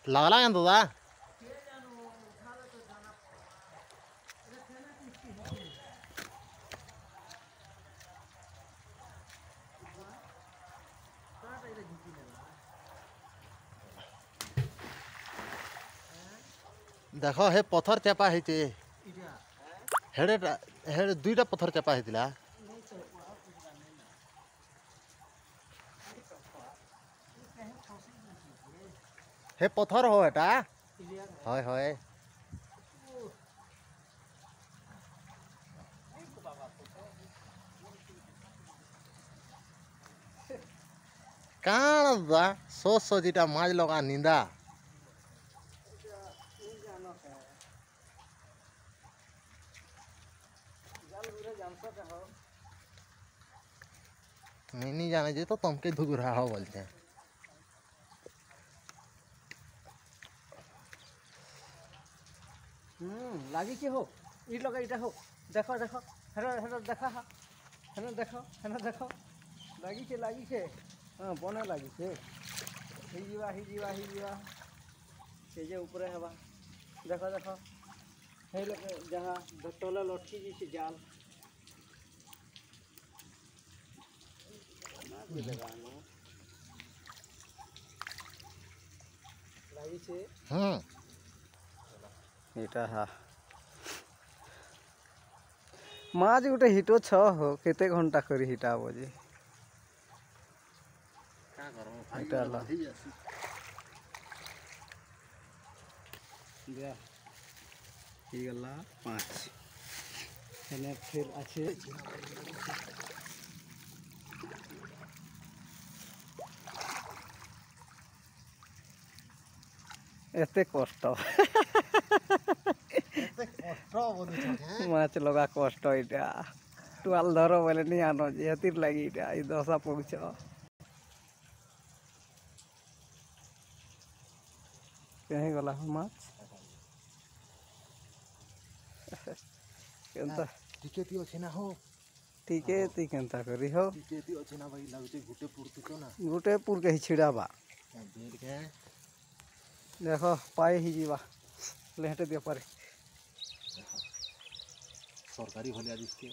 लगला क्या दादा देख हे पथर चेपा हेचे हेडे हेडे दुईटा पथर चेपा हेतिला हे पथर हो एटा হয় হয় काण दा सो जीटा माज लगा निंदा मैं नहीं जाने जे तो तुमके धुगरा हो बोलते हैं लागी के हो ईट लगा इटा हो देखो देखो हेलो हेलो देखा हेलो देखो लागी के हाँ बने लागी के ही जीवा से जे ऊपर है देखो देखो हे लोग जहाँ टोला लठी जी से जाल लागी से এটা হা মাছ গোটে হিটো ছ হো কেতে ঘন্টা করি হিটা বজি का करो भाई এটা লা बाधी जासी দিয়া এই গলা 5 এনে ফির আছে এতে কষ্ট মাছ লগা কষ্ট এটা টুয়াল ধরো বলে নি আনো যেতির লাগি এটা এই দশা পৌঁছ কেহি গলা মাছ কেনতা टिकेती अछि ना हो টিকে তি কেনতা করি হো टिकेती अछि ना भाई लागते गुटे पुरती तो ना গোটে পুর কে ছিড়াবা बेल के দেখো পায়ে হি ଯିବା লেহଟେ দিও পারে सरकारी भलिया दिसके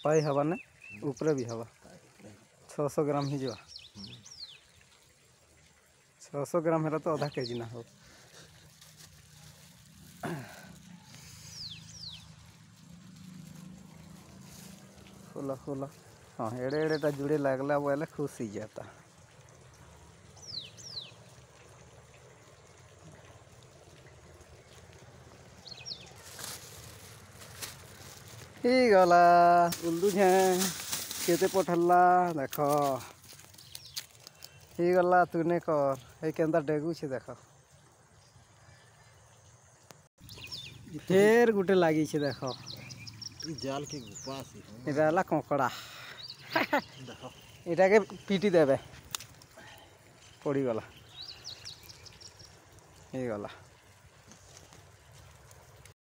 पाई हवा ने ऊपर भी हवा 600 ग्राम ही जो 600 ग्राम है तो आधा केजी ना हो खोला हाँ एड़े एड़े टा जुड़े लगला बोले खुश ही जाता ही गला उल्लू हैं केते पठला देखो ही गला तूने कर हे केंदा डेगू छे देखो फेर गुटे लागी छे देखो जाल के गुपा से एटा हला कोकड़ा देखो एटा के पीटी देबे पड़ी गला हे गला